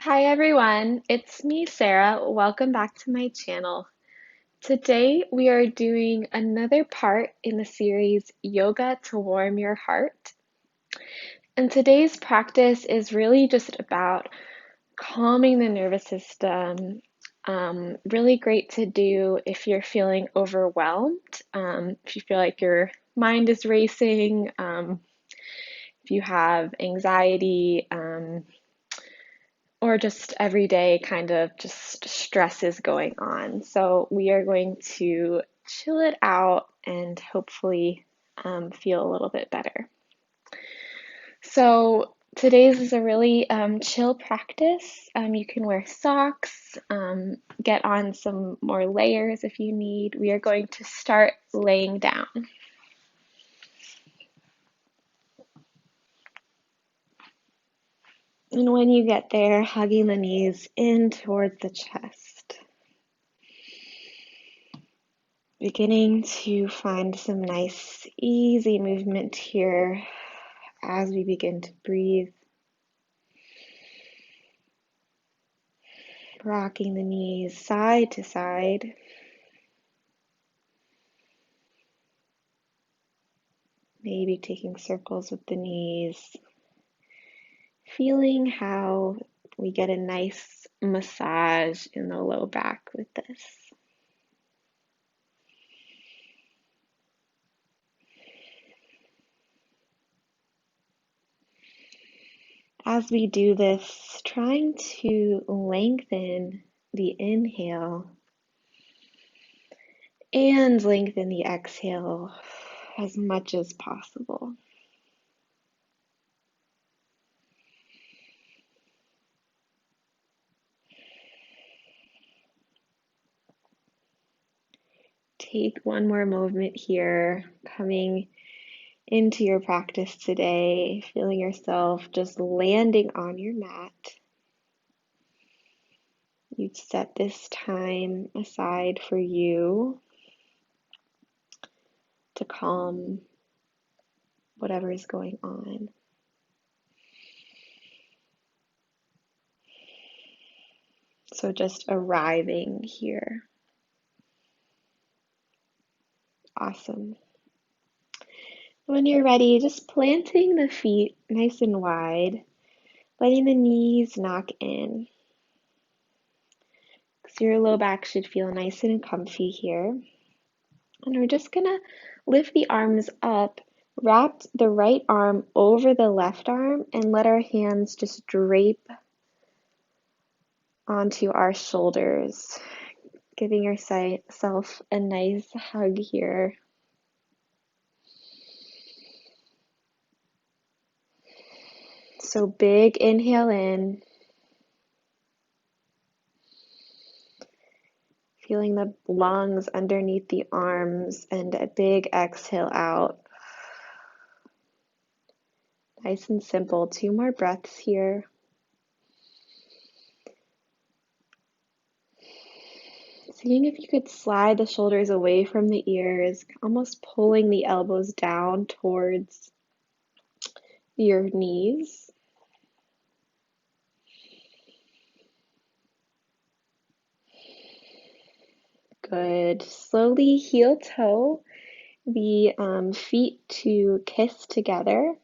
Hi everyone, it's me, Sarah. Welcome back to my channel. Today we are doing another part in the series Yoga to Warm Your Heart. And today's practice is really just about calming the nervous system. Really great to do if you're feeling overwhelmed, if you feel like your mind is racing, if you have anxiety. Or just everyday kind of just stress is going on. So we are going to chill it out and hopefully feel a little bit better. So today's is a really chill practice. You can wear socks, get on some more layers if you need. We are going to start laying down. And when you get there, hugging the knees in towards the chest. Beginning to find some nice, easy movement here as we begin to breathe. Rocking the knees side to side. Maybe taking circles with the knees. Feeling how we get a nice massage in the low back with this. As we do this, trying to lengthen the inhale and lengthen the exhale as much as possible. Take one more movement here, coming into your practice today, feeling yourself just landing on your mat. You set this time aside for you to calm whatever is going on. So just arriving here. Awesome. When you're ready, just planting the feet nice and wide, letting the knees knock in. So your low back should feel nice and comfy here. And we're just gonna lift the arms up, wrap the right arm over the left arm, and let our hands just drape onto our shoulders, giving yourself a nice hug here. So big inhale in, feeling the lungs underneath the arms, and a big exhale out. Nice and simple. 2 more breaths here. Seeing if you could slide the shoulders away from the ears, almost pulling the elbows down towards your knees. Good. Slowly heel toe the feet to kiss together.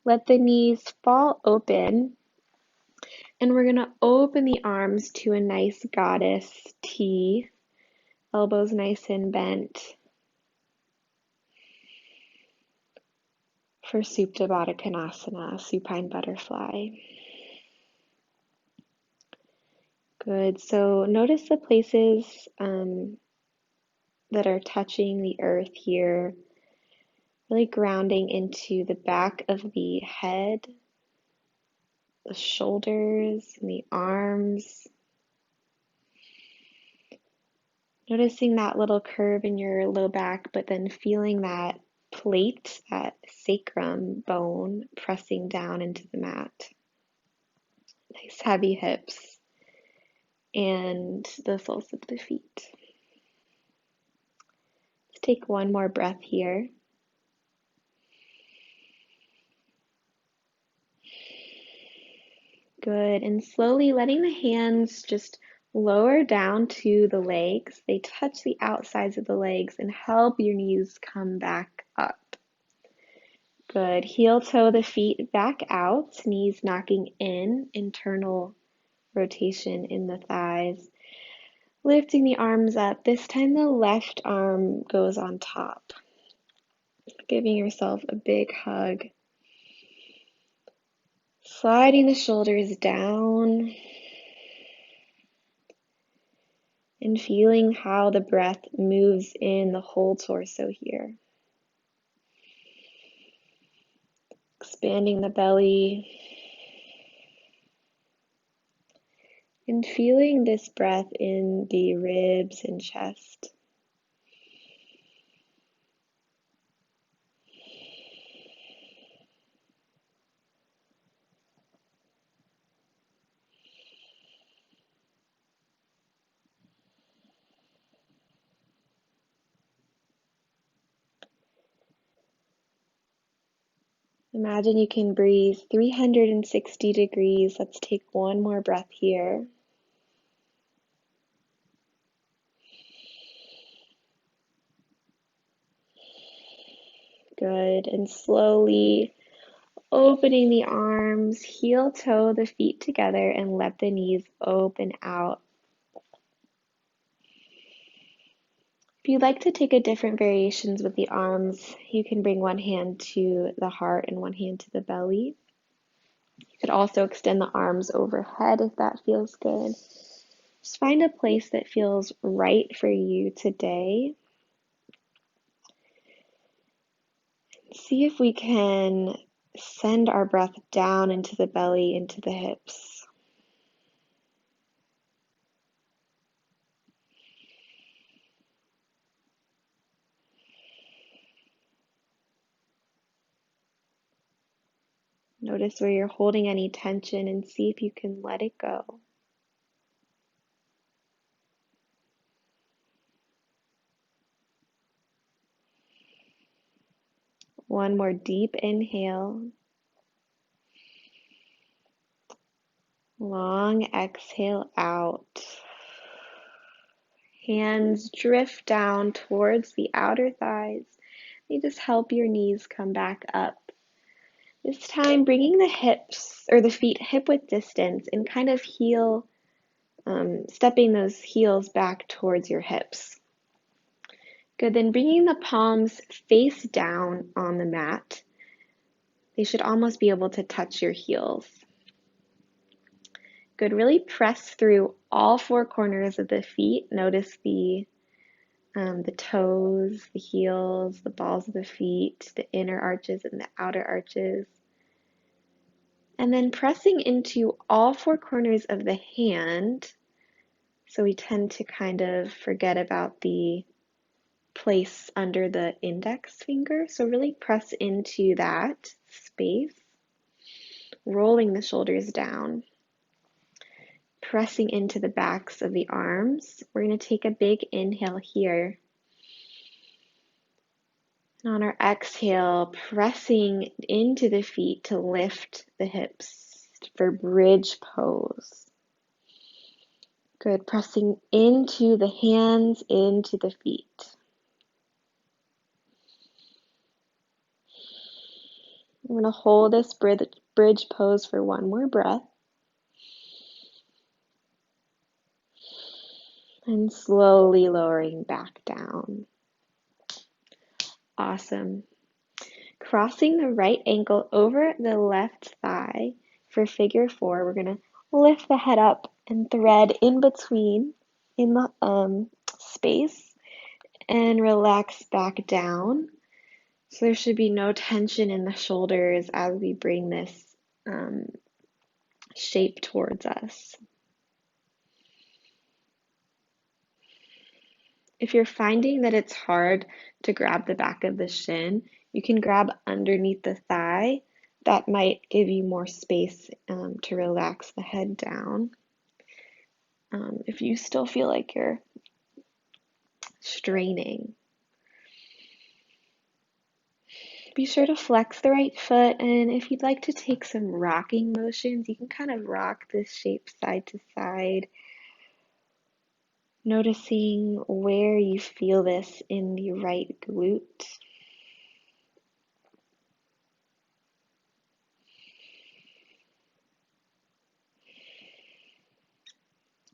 Let the knees fall open. And we're going to open the arms to a nice goddess T. Elbows nice and bent for Supta Baddha Konasana, supine butterfly. Good. So notice the places that are touching the earth here, really grounding into the back of the head, the shoulders, and the arms. Noticing that little curve in your low back, but then feeling that plate, that sacrum bone pressing down into the mat. Nice heavy hips and the soles of the feet. Let's take one more breath here. Good. And slowly letting the hands just lower down to the legs. They touch the outsides of the legs and help your knees come back up. Good. Heel toe the feet back out, knees knocking in, internal rotation in the thighs. Lifting the arms up. This time the left arm goes on top. Giving yourself a big hug. Sliding the shoulders down. And feeling how the breath moves in the whole torso here. Expanding the belly. And feeling this breath in the ribs and chest. Imagine you can breathe 360 degrees. Let's take one more breath here. Good. And slowly opening the arms, heel toe the feet together and let the knees open out. If you'd like to take a different variations with the arms, you can bring one hand to the heart and one hand to the belly. You could also extend the arms overhead if that feels good. Just find a place that feels right for you today. See if we can send our breath down into the belly, into the hips. Notice where you're holding any tension and see if you can let it go. One more deep inhale. Long exhale out. Hands drift down towards the outer thighs. They just help your knees come back up. This time bringing the hips or the feet hip width distance and kind of heel, stepping those heels back towards your hips. Good, then bringing the palms face down on the mat. They should almost be able to touch your heels. Good, really press through all four corners of the feet. Notice the toes, the heels, the balls of the feet, the inner arches and the outer arches. And then pressing into all four corners of the hand. So we tend to kind of forget about the place under the index finger. So really press into that space, rolling the shoulders down, pressing into the backs of the arms. We're going to take a big inhale here. And on our exhale, pressing into the feet to lift the hips for bridge pose. Good, pressing into the hands, into the feet. I'm going to hold this bridge pose for one more breath. And slowly lowering back down. Awesome. Crossing the right ankle over the left thigh for figure four. We're going to lift the head up and thread in between in the space and relax back down. So there should be no tension in the shoulders as we bring this shape towards us. If you're finding that it's hard to grab the back of the shin, you can grab underneath the thigh. That might give you more space to relax the head down. If you still feel like you're straining. Be sure to flex the right foot, and if you'd like to take some rocking motions, you can kind of rock this shape side to side, noticing where you feel this in the right glute.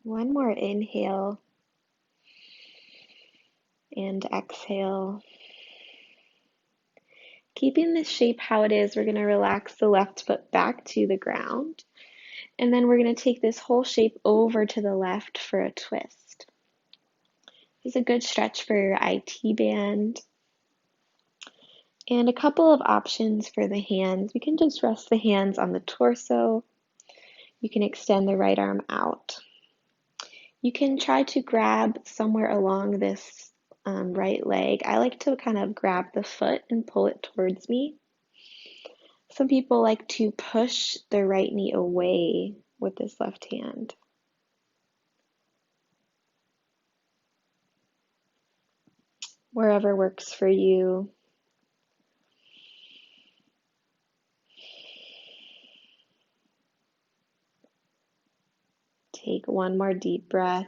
One more inhale and exhale. Keeping this shape how it is, we're going to relax the left foot back to the ground. And then we're going to take this whole shape over to the left for a twist. This is a good stretch for your IT band. And a couple of options for the hands. We can just rest the hands on the torso. You can extend the right arm out. You can try to grab somewhere along this right leg. I like to kind of grab the foot and pull it towards me. Some people like to push their right knee away with this left hand. Wherever works for you. Take one more deep breath.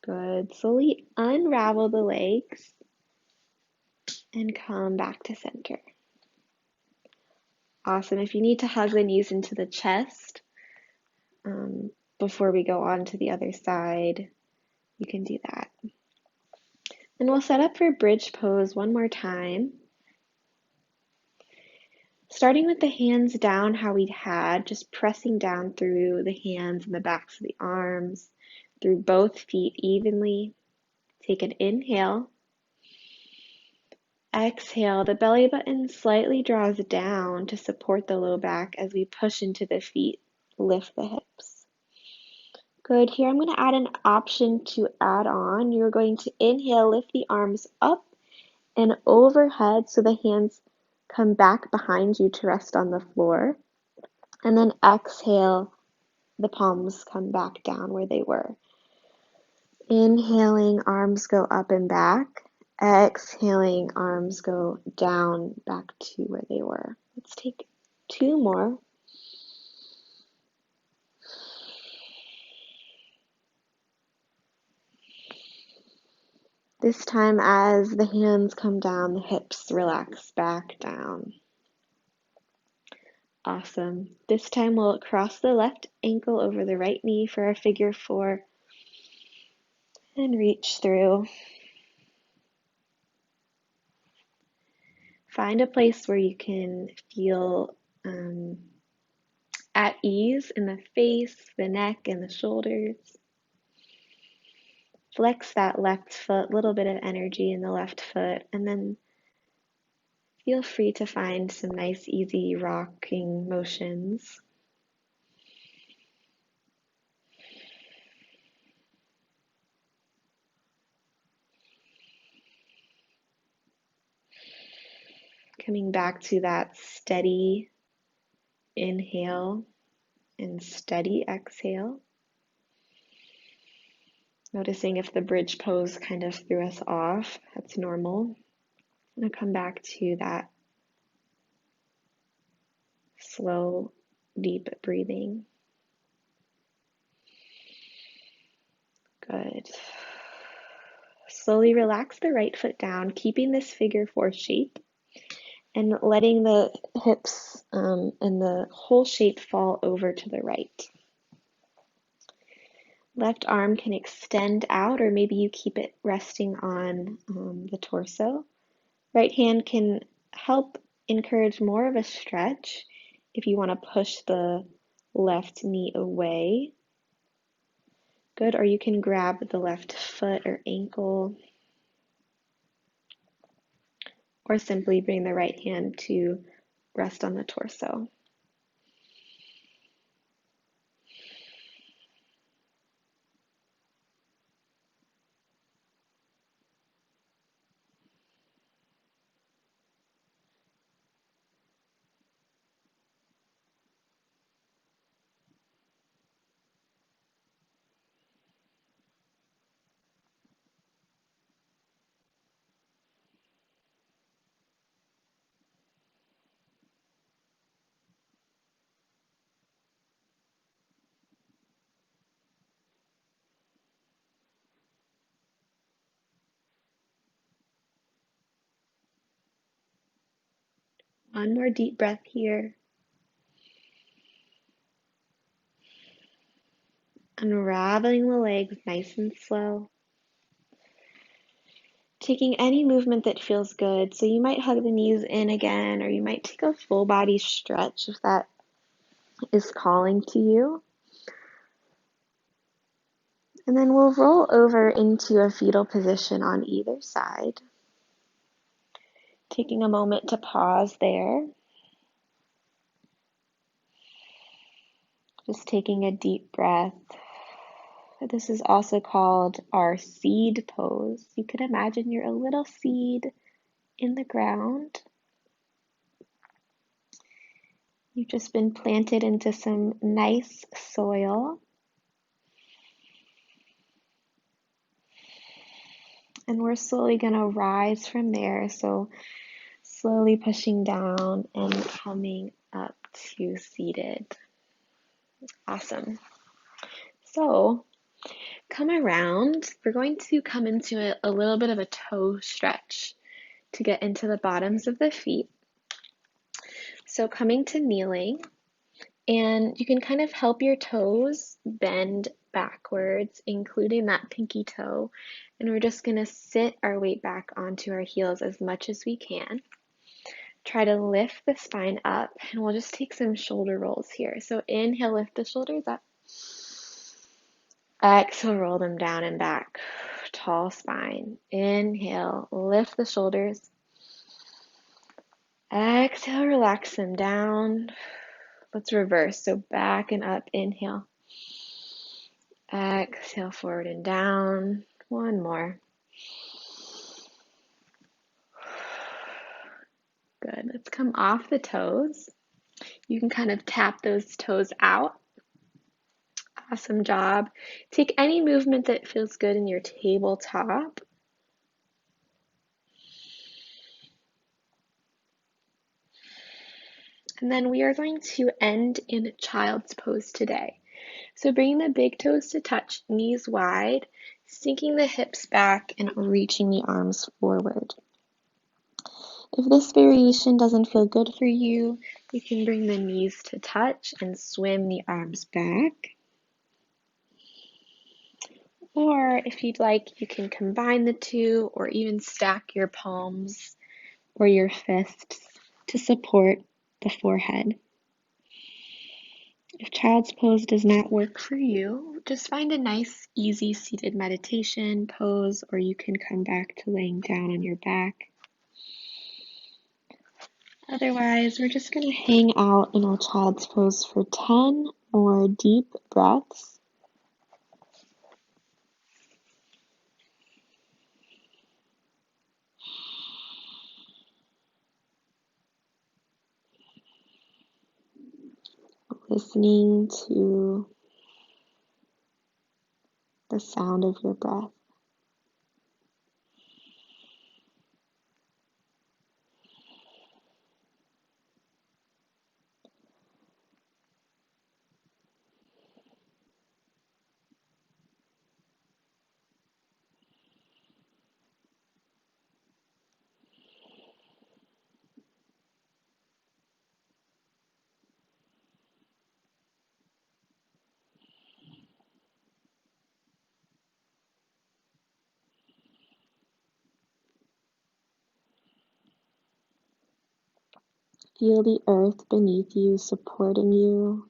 Good. Slowly unravel the legs and come back to center. Awesome. If you need to hug the knees into the chest before we go on to the other side, you can do that. And we'll set up for bridge pose one more time. Starting with the hands down how we had, just pressing down through the hands and the backs of the arms, through both feet evenly. Take an inhale. Exhale, the belly button slightly draws down to support the low back as we push into the feet, lift the hips. Good. Here I'm going to add an option to add on. You're going to inhale, lift the arms up and overhead so the hands come back behind you to rest on the floor. And then exhale, the palms come back down where they were. Inhaling, arms go up and back. Exhaling, arms go down back to where they were. Let's take two more. This time, as the hands come down, the hips relax back down. Awesome. This time we'll cross the left ankle over the right knee for our figure four and reach through. Find a place where you can feel at ease in the face, the neck, and the shoulders. Flex that left foot, a little bit of energy in the left foot, and then feel free to find some nice, easy rocking motions. Coming back to that steady inhale and steady exhale. Noticing if the bridge pose kind of threw us off, that's normal. I'm going to come back to that slow, deep breathing. Good. Slowly relax the right foot down, keeping this figure four shape and letting the hips and the whole shape fall over to the right. Left arm can extend out, or maybe you keep it resting on the torso. Right hand can help encourage more of a stretch if you want to push the left knee away. Good, or you can grab the left foot or ankle, or simply bring the right hand to rest on the torso. One more deep breath here. Unraveling the legs nice and slow. Taking any movement that feels good. So you might hug the knees in again, or you might take a full body stretch if that is calling to you. And then we'll roll over into a fetal position on either side. Taking a moment to pause there. Just taking a deep breath. This is also called our seed pose. You could imagine you're a little seed in the ground. You've just been planted into some nice soil. And we're slowly going to rise from there. So slowly pushing down and coming up to seated. Awesome. So come around. We're going to come into a little bit of a toe stretch to get into the bottoms of the feet. So coming to kneeling, and you can kind of help your toes bend backwards, including that pinky toe. And we're just going to sit our weight back onto our heels as much as we can. Try to lift the spine up, and we'll just take some shoulder rolls here. So inhale, lift the shoulders up. Exhale, roll them down and back. Tall spine. Inhale, lift the shoulders. Exhale, relax them down. Let's reverse. So back and up, inhale. Exhale, forward and down. One more. Good. Let's come off the toes. You can kind of tap those toes out. Awesome job. Take any movement that feels good in your tabletop. And then we are going to end in child's pose today. So bringing the big toes to touch, knees wide, sinking the hips back and reaching the arms forward. If this variation doesn't feel good for you, you can bring the knees to touch and swim the arms back. Or if you'd like, you can combine the two or even stack your palms or your fists to support the forehead. If child's pose does not work for you, just find a nice, easy seated meditation pose, or you can come back to laying down on your back. Otherwise, we're just going to hang out in our child's pose for 10 more deep breaths. Listening to the sound of your breath. Feel the earth beneath you supporting you.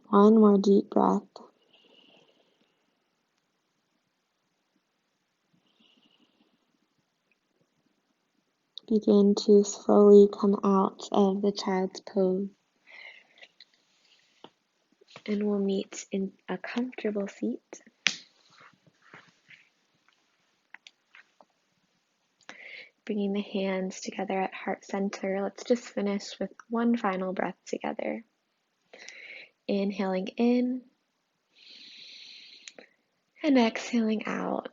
One more deep breath. Begin to slowly come out of the child's pose. And we'll meet in a comfortable seat. Bringing the hands together at heart center. Let's just finish with one final breath together. Inhaling in and exhaling out.